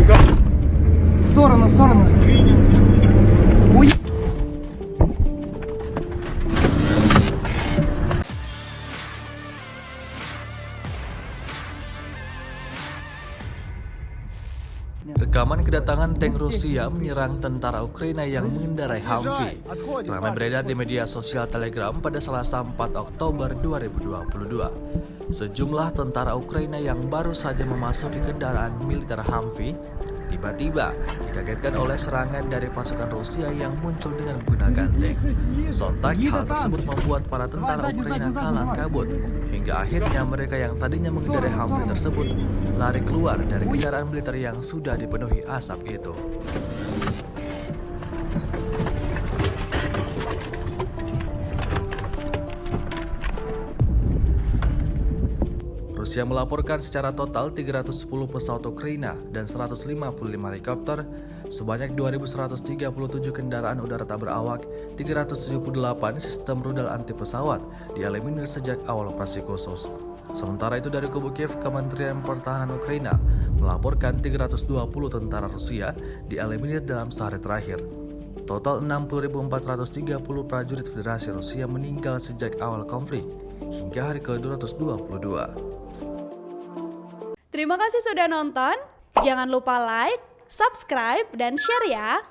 В сторону, в сторону. Rekaman kedatangan tank Rusia menyerang tentara Ukraina yang mengendarai Humvee ramai beredar di media sosial Telegram pada Selasa 4 Oktober 2022. Sejumlah tentara Ukraina yang baru saja memasuki kendaraan militer Humvee tiba-tiba dikagetkan oleh serangan dari pasukan Rusia yang muncul dengan menggunakan tank. Sontak hal tersebut membuat para tentara Ukraina kalang kabut hingga akhirnya mereka yang tadinya mengendarai Humvee tersebut lari keluar dari kendaraan militer yang sudah dipenuhi asap itu. Rusia melaporkan secara total 310 pesawat Ukraina dan 155 helikopter, sebanyak 2.137 kendaraan udara tak berawak, 378 sistem rudal anti pesawat dieliminir sejak awal operasi khusus. Sementara itu dari kubu Kiev, Kementerian Pertahanan Ukraina melaporkan 320 tentara Rusia dieliminir dalam sehari terakhir. Total 60.430 prajurit Federasi Rusia meninggal sejak awal konflik hingga hari ke-222. Terima kasih sudah nonton. Jangan lupa like, subscribe, dan share ya.